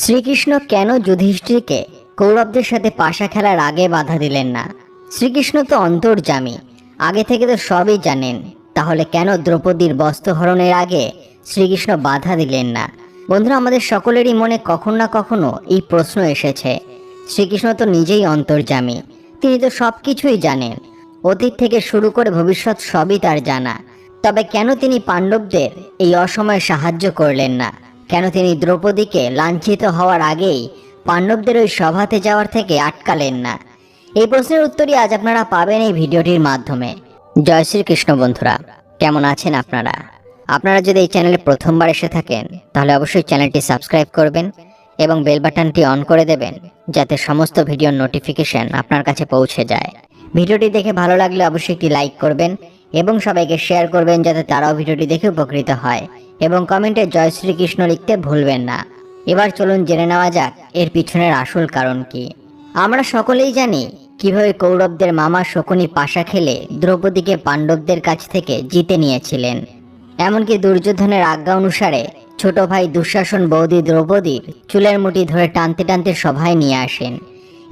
শ্রীকৃষ্ণ কেন যুধিষ্ঠিরকে কৌরবদের সাথে পাশা খেলার আগে বাধা দিলেন না? শ্রীকৃষ্ণ তো অন্তর্যামী, আগে থেকে তো সবই জানেন। তাহলে কেন দ্রৌপদীর বস্ত্রহরণের আগে শ্রীকৃষ্ণ বাধা দিলেন না? বন্ধুরা, আমাদের সকলেরই মনে কখনো না কখনো এই প্রশ্ন এসেছে। শ্রীকৃষ্ণ তো নিজেই অন্তর্যামী, তিনি তো সব কিছুই জানেন। অতীত থেকে শুরু করে ভবিষ্যৎ সবই তার জানা। তবে কেন তিনি পাণ্ডবদের এই অসময়ে সাহায্য করলেন না? কেন তিনি দ্রৌপদীকে লাঞ্ছিত হওয়ার আগেই পাণ্ডবদের ওই সভাতে যাওয়ার থেকে আটকালেন না? এই প্রশ্নের উত্তরই আজ আপনারা পাবেন এই ভিডিওটির মাধ্যমে। জয় শ্রীকৃষ্ণ বন্ধুরা, কেমন আছেন আপনারা? আপনারা যদি এই চ্যানেলে প্রথমবার এসে থাকেন তাহলে অবশ্যই চ্যানেলটি সাবস্ক্রাইব করবেন এবং বেল বাটনটি অন করে দেবেন, যাতে সমস্ত ভিডিওর নোটিফিকেশন আপনার কাছে পৌঁছে যায়। ভিডিওটি দেখে ভালো লাগলে অবশ্যই একটি লাইক করবেন এবং সবাইকে শেয়ার করবেন, যাতে তারাও ভিডিওটি দেখে উপকৃত হয়। এবং কমেন্টে জয় শ্রীকৃষ্ণ লিখতে ভুলবেন না। এবার চলুন জেনে নেওয়া যাক এর পিছনের আসল কারণ কি। আমরা সকলেই জানি কিভাবে কৌরবদের মামা শকুনি পাশা খেলে দ্রৌপদীকে পাণ্ডবদের কাছ থেকে জিতে নিয়েছিলেন। এমনকি দুর্যোধনের আজ্ঞা অনুসারে ছোট ভাই দুঃশাসন বৌদি দ্রৌপদীর চুলের মুঠি ধরে টানতে টানতে সভায় নিয়ে আসেন।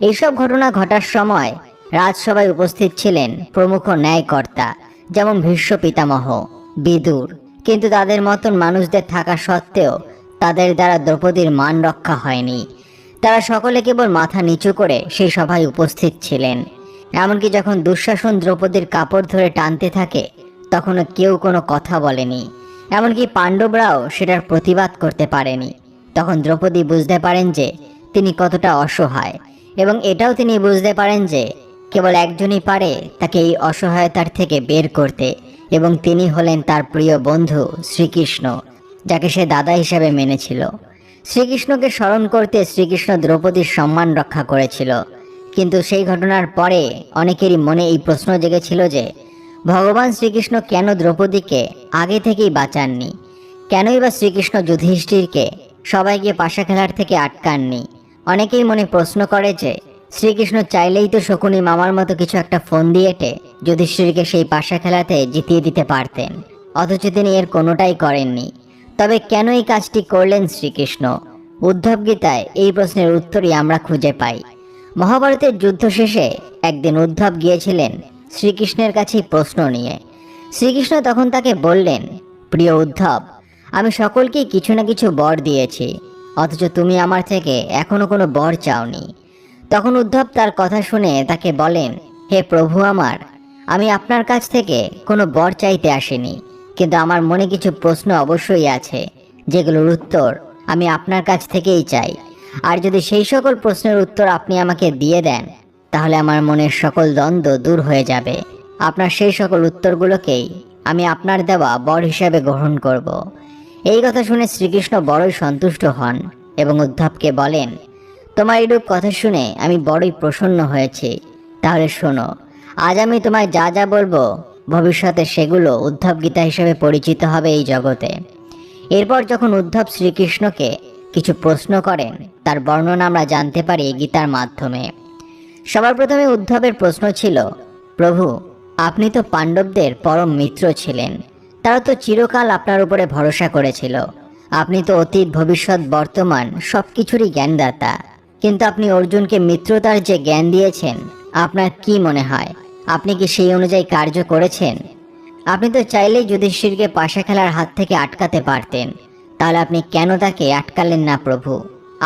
এইসব ঘটনা ঘটার সময় রাজসভায় উপস্থিত ছিলেন প্রমুখ ন্যায়কর্তা, যেমন ভীষ্ম পিতামহ, বিদুর। কিন্তু তাদের মতন মানুষদের থাকা সত্ত্বেও তাদের দ্বারা দ্রৌপদীর মান রক্ষা হয়নি। তারা সকলে কেবল মাথা নিচু করে সেই সভায় উপস্থিত ছিলেন। এমনকি যখন দুঃশাসন দ্রৌপদীর কাপড় ধরে টানতে থাকে তখনও কেউ কোনো কথা বলেনি। এমনকি পাণ্ডবরাও সেটার প্রতিবাদ করতে পারেনি। তখন দ্রৌপদী বুঝতে পারেন যে তিনি কতটা অসহায়, এবং এটাও তিনি বুঝতে পারেন যে কেবল একজনই পারে তাকে এই অসহায়তার থেকে বের করতে, এবং তিনি হলেন তার প্রিয় বন্ধু শ্রীকৃষ্ণ, যাকে সে দাদা হিসাবে মেনেছিল। শ্রীকৃষ্ণকে স্মরণ করতে শ্রীকৃষ্ণ দ্রৌপদীর সম্মান রক্ষা করেছিল। কিন্তু সেই ঘটনার পরে অনেকেরই মনে এই প্রশ্ন জেগেছিল যে ভগবান শ্রীকৃষ্ণ কেন দ্রৌপদীকে আগে থেকেই বাঁচাননি? কেনই বা শ্রীকৃষ্ণ যুধিষ্ঠিরকে সবাইকে পাশা খেলার থেকে আটকাননি? অনেকেই মনে প্রশ্ন করে যে শ্রীকৃষ্ণ চাইলেই তো শকুনি মামার মতো কিছু একটা ফোন দিয়েটে যুধিষ্ঠিরকে সেই পাশা খেলাতে জিতিয়ে দিতে পারতেন, অথচ তিনি এর কোনোটাই করেননি। তবে কেন এই কাজটি করলেন শ্রীকৃষ্ণ? উদ্ধব গীতায় এই প্রশ্নের উত্তরই আমরা খুঁজে পাই। মহাভারতের যুদ্ধ শেষে একদিন উদ্ধব গিয়েছিলেন শ্রীকৃষ্ণের কাছে প্রশ্ন নিয়ে। শ্রীকৃষ্ণ তখন তাকে বললেন, প্রিয় উদ্ধব, আমি সকলকেই কিছু না কিছু বর দিয়েছি, অথচ তুমি আমার থেকে এখনো কোনো বর চাওনি। তখন উদ্ধব তার কথা শুনে তাকে বলেন, হে প্রভু আমার, আমি আপনার কাছ থেকে কোনো বর চাইতে আসিনি, কিন্তু আমার মনে কিছু প্রশ্ন অবশ্যই আছে, যেগুলোর উত্তর আমি আপনার কাছ থেকেই চাই। আর যদি সেই সকল প্রশ্নের উত্তর আপনি আমাকে দিয়ে দেন, তাহলে আমার মনের সকল দ্বন্দ্ব দূর হয়ে যাবে। আপনার সেই সকল উত্তরগুলোকেই আমি আপনার দেওয়া বর হিসাবে গ্রহণ করব। এই কথা শুনে শ্রীকৃষ্ণ বড়ই সন্তুষ্ট হন এবং উদ্ধবকে বলেন, তোমার এইরূপ কথা শুনে আমি বড়ই প্রসন্ন হয়েছি। তাহলে শোনো, আজ আমি তোমায় যা যা বলবো ভবিষ্যতে সেগুলো উদ্ধব গীতা হিসেবে পরিচিত হবে এই জগতে। এরপর যখন উদ্ধব শ্রীকৃষ্ণকে কিছু প্রশ্ন করেন, তার বর্ণনা আমরা জানতে পারি গীতার মাধ্যমে। সবার প্রথমে উদ্ধবের প্রশ্ন ছিল, প্রভু, আপনি তো পাণ্ডবদের পরম মিত্র ছিলেন, তারা তো চিরকাল আপনার উপরে ভরসা করেছিল। আপনি তো অতীত ভবিষ্যৎ বর্তমান সব কিছুরই জ্ঞানদাতা, কিন্তু আপনি অর্জুনকে মিত্রতার যে জ্ঞান দিয়েছেন, আপনার কি মনে হয় আপনি কি সেই অনুযায়ী কার্য করেছেন? আপনি তো চাইলেই যুধিষ্ঠিরকে পাশা খেলার হাত থেকে আটকাতে পারতেন, তাহলে আপনি কেন তাকে আটকালেন না প্রভু?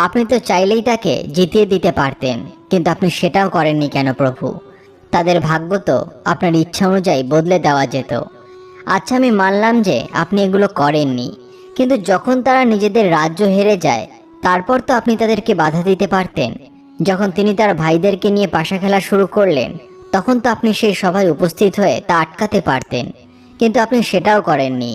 আপনি তো চাইলেই তাকে জিতিয়ে দিতে পারতেন, কিন্তু আপনি সেটাও করেননি কেন প্রভু? তাদের ভাগ্য তো আপনার ইচ্ছা অনুযায়ী বদলে দেওয়া যেত। আচ্ছা, আমি মানলাম যে আপনি এগুলো করেননি, কিন্তু যখন তারা নিজেদের রাজ্য হেরে যায়, তারপর তো আপনি তাদেরকে বাধা দিতে পারতেন। যখন তিনি তার ভাইদেরকে নিয়ে পাশা খেলা শুরু করলেন, তখন তো আপনি সেই সভায় উপস্থিত হয়ে তা আটকাতে পারতেন, কিন্তু আপনি সেটাও করেননি।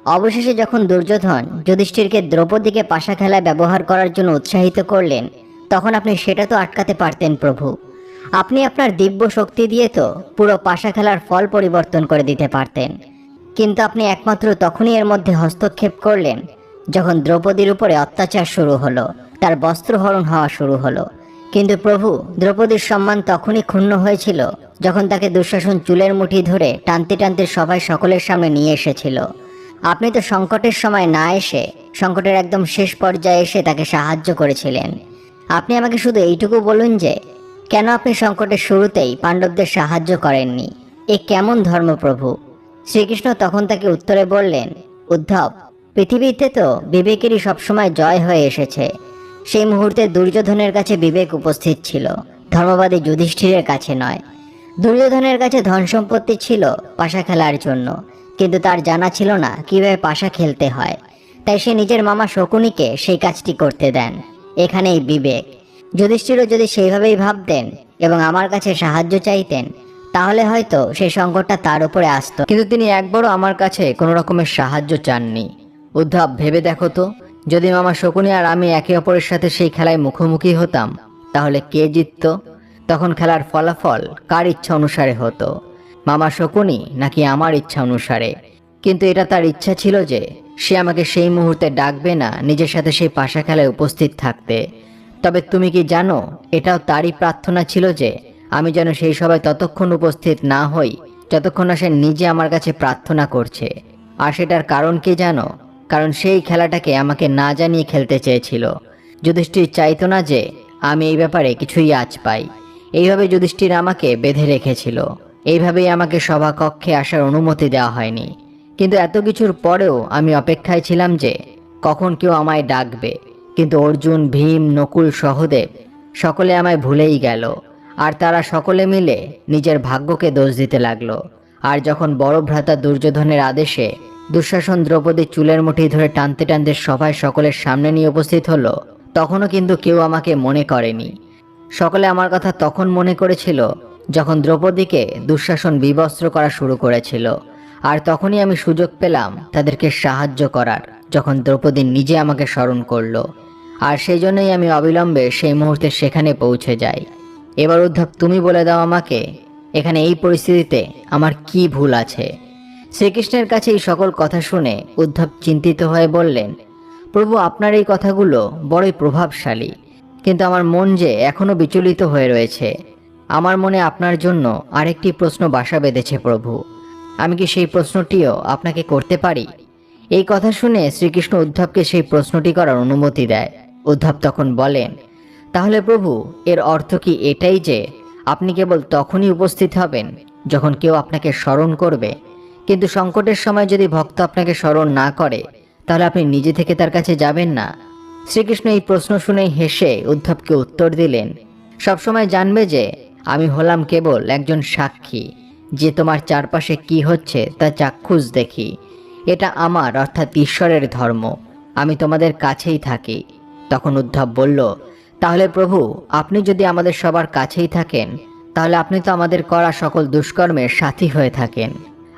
অবশেষে যখন দুর্যোধন যুধিষ্ঠিরকে দ্রৌপদীকে পাশা খেলায় ব্যবহার করার জন্য উৎসাহিত করলেন, তখন আপনি সেটা তো আটকাতে পারতেন প্রভু। আপনি আপনার দিব্য শক্তি দিয়ে তো পুরো পাশা খেলার ফল পরিবর্তন করে দিতে পারতেন, কিন্তু আপনি একমাত্র তখনই এর মধ্যে হস্তক্ষেপ করলেন যখন দ্রৌপদীর উপরে অত্যাচার শুরু হলো, তার বস্ত্রহরণ হওয়া শুরু হলো। কিন্তু প্রভু, দ্রৌপদীর সম্মান তখনই ক্ষুণ্ণ হয়েছিল যখন তাকে দুঃশাসন চুলের মুঠি ধরে টানতে টানতে সবাই সকলের সামনে নিয়ে এসেছিল। আপনি তো সংকটের সময় না এসে সংকটের একদম শেষ পর্যায়ে এসে তাকে সাহায্য করেছিলেন। আপনি আমাকে শুধু এইটুকু বলুন যে কেন আপনি সংকটের শুরুতেই পাণ্ডবদের সাহায্য করেননি? এ কেমন ধর্ম প্রভু? শ্রীকৃষ্ণ তখন তাকে উত্তরে বললেন, উদ্ধব, পৃথিবীতে তো বিবেকেরই সবসময় জয় হয়ে এসেছে। সেই মুহূর্তে দুর্যোধনের কাছে বিবেক উপস্থিত ছিল, ধর্মবাদী যুধিষ্ঠিরের কাছে নয়। দুর্যোধনের কাছে ধন সম্পত্তি ছিল পাশা খেলার জন্য, কিন্তু তার জানা ছিল না কিভাবে পাশা খেলতে হয়। তাই সে নিজের মামা শকুনিকে সেই কাজটি করতে দেন। এখানেই বিবেক। যুধিষ্ঠিরও যদি সেইভাবেই ভাবতেন এবং আমার কাছে সাহায্য চাইতেন, তাহলে হয়তো সেই সংকটটা তার উপরে আসতো, কিন্তু তিনি একবারও আমার কাছে কোনো রকমের সাহায্য চাননি। উদ্ধব, ভেবে দেখো তো, যদি মামা শকুনি আর আমি একে অপরের সাথে সেই খেলায় মুখোমুখি হতাম, তাহলে কে জিততো? তখন খেলার ফলাফল কার ইচ্ছা অনুসারে হতো? মামা শকুনি নাকি আমার ইচ্ছা অনুসারে? কিন্তু এটা তার ইচ্ছা ছিল যে সে আমাকে সেই মুহূর্তে ডাকবে না নিজের সাথে সেই পাশা খেলায় উপস্থিত থাকতে। তবে তুমি কি জানো, এটাও তারই প্রার্থনা ছিল যে আমি যেন সেই সবাই ততক্ষণ উপস্থিত না হই যতক্ষণ না সে নিজে আমার কাছে প্রার্থনা করছে। আর সেটার কারণ কি জানো? কারণ সেই খেলাটাকে আমাকে না জানিয়ে খেলতে চেয়েছিল। যুধিষ্ঠির চাইতো না যে আমি এই ব্যাপারে কিছুই আঁচ পাই। এইভাবে যুধিষ্ঠির আমাকে বেঁধে রেখেছিল। এইভাবেই আমাকে সভাকক্ষে আসার অনুমতি দেওয়া হয়নি। কিন্তু এত কিছুর পরেও আমি অপেক্ষায় ছিলাম যে কখন কেউ আমায় ডাকবে। কিন্তু অর্জুন, ভীম, নকুল, সহদেব সকলে আমায় ভুলেই গেল। আর তারা সকলে মিলে নিজের ভাগ্যকে দোষ দিতে লাগলো। আর যখন বড় ভ্রাতা দুর্যোধনের আদেশে দুঃশাসন দ্রৌপদীর চুলের মুঠি ধরে টানতে টানতে সভায় সকলের সামনে নিয়ে উপস্থিত হলো, তখনও কিন্তু কেউ আমাকে মনে করেনি। সকলে আমার কথা তখন মনে করেছিল যখন দ্রৌপদীকে দুঃশাসন বিবস্ত্র করা শুরু করেছিল। আর তখনই আমি সুযোগ পেলাম তাদেরকে সাহায্য করার, যখন দ্রৌপদী নিজে আমাকে স্মরণ করলো। আর সেই জন্যই আমি অবিলম্বে সেই মুহূর্তে সেখানে পৌঁছে যাই। এবার উদ্ধব, তুমি বলে দাও আমাকে, এখানে এই পরিস্থিতিতে আমার কি ভুল আছে? শ্রীকৃষ্ণের কাছে এই সকল কথা শুনে উদ্ধব চিন্তিত হয়ে বললেন, প্রভু, আপনার এই কথাগুলো বড়ই প্রভাবশালী, কিন্তু আমার মন যে এখনো বিচলিত হয়ে রয়েছে। আমার মনে আপনার জন্য আরেকটি প্রশ্ন বাসা বেঁধেছে প্রভু। আমি কি সেই প্রশ্নটিও আপনাকে করতে পারি? এই কথা শুনে শ্রীকৃষ্ণ উদ্ধবকে সেই প্রশ্নটি করার অনুমতি দেয়। উদ্ধব তখন বলেন, তাহলে প্রভু, এর অর্থ কি এটাই যে আপনি কেবল তখনই উপস্থিত হবেন যখন কেউ আপনাকে স্মরণ করবে? কিন্তু সংকটের সময় যদি ভক্ত আপনাকে স্মরণ না করে, তাহলে আপনি নিজে থেকে তার কাছে যাবেন না? শ্রীকৃষ্ণ এই প্রশ্ন শুনেই হেসে উদ্ধবকে উত্তর দিলেন, সবসময় জানবে যে আমি হলাম কেবল একজন সাক্ষী, যে তোমার চারপাশে কি হচ্ছে তা চাক্ষুষ দেখি। এটা আমার অর্থাৎ ঈশ্বরের ধর্ম। আমি তোমাদের কাছেই থাকি। তখন উদ্ধব বলল, তাহলে প্রভু, আপনি যদি আমাদের সবার কাছেই থাকেন, তাহলে আপনি তো আমাদের করা সকল দুষ্কর্মের সাথী হয়ে থাকেন।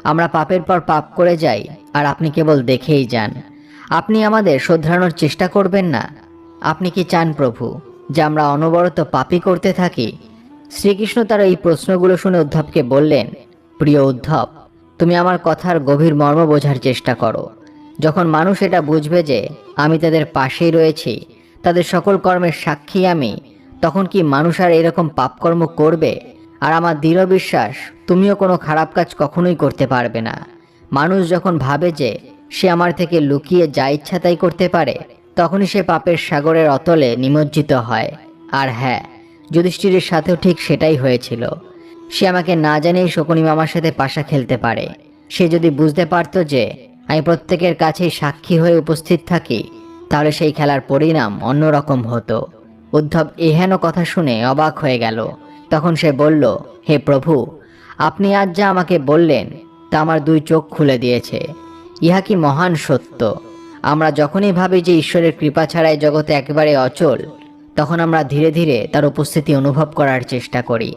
আমরা পাপের পর পাপ করে যাই, আর আপনি কেবল দেখেই যান। আপনি আমাদের শোধরানোর চেষ্টা করবেন না? আপনি কি চান প্রভু যে আমরা অনবরত পাপই করতে থাকি? শ্রীকৃষ্ণ তার এই প্রশ্নগুলো শুনে উদ্ধবকে বললেন, প্রিয় উদ্ধব, তুমি আমার কথার গভীর মর্ম বোঝার চেষ্টা করো। যখন মানুষ এটা বুঝবে যে আমি তাদের পাশেই রয়েছি, তাদের সকল কর্মের সাক্ষী আমি, তখন কি মানুষ আর এরকম পাপকর্ম করবে? আর আমার দৃঢ় বিশ্বাস, তুমিও কোনো খারাপ কাজ কখনোই করতে পারবে না। মানুষ যখন ভাবে যে সে আমার থেকে লুকিয়ে যা ইচ্ছা তাই করতে পারে, তখনই সে পাপের সাগরের অতলে নিমজ্জিত হয়। আর হ্যাঁ, যুধিষ্ঠিরের সাথেও ঠিক সেটাই হয়েছিল। সে আমাকে না জানিয়েই শকুনি মামার সাথে পাশা খেলতে পারে। সে যদি বুঝতে পারত যে আমি প্রত্যেকের কাছেই সাক্ষী হয়ে উপস্থিত থাকি, তাহলে সেই খেলার পরিণাম অন্যরকম হতো। উদ্ধব এহেন কথা শুনে অবাক হয়ে গেল। তখন সে বলল, হে প্রভু, আপনি আজ যা আমাকে বললেন তা আমার দুই চোখ খুলে দিয়েছে। ইহা কি মহান সত্য! আমরা যখনই ভাবি যে ঈশ্বরের কৃপা ছাড়াই জগতে একেবারে অচল, তখন আমরা ধীরে ধীরে তার উপস্থিতি অনুভব করার চেষ্টা করি।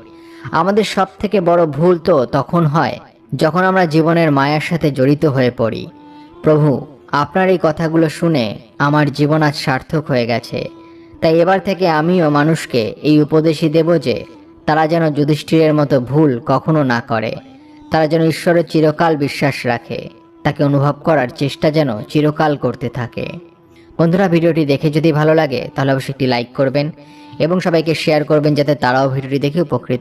আমাদের সব থেকে বড় ভুল তো তখন হয় যখন আমরা জীবনের মায়ার সাথে জড়িত হয়ে পড়ি। প্রভু, আপনার এই কথাগুলো শুনে আমার জীবন আজ সার্থক হয়ে গেছে। তাই এবার থেকে আমিও মানুষকে এই উপদেশই দেব যে তারা যেন যুধিষ্ঠিরের মতো ভুল কখনো না করে। তারা যেন ঈশ্বরের চিরকাল বিশ্বাস রাখে, তাকে অনুভব করার চেষ্টা যেন চিরকাল করতে থাকে। বন্ধুরা, ভিডিওটি দেখে যদি ভালো লাগে তাহলে অবশ্যই একটি লাইক করবেন এবং সবাইকে শেয়ার করবেন, যাতে তারাও ভিডিওটি দেখে উপকৃত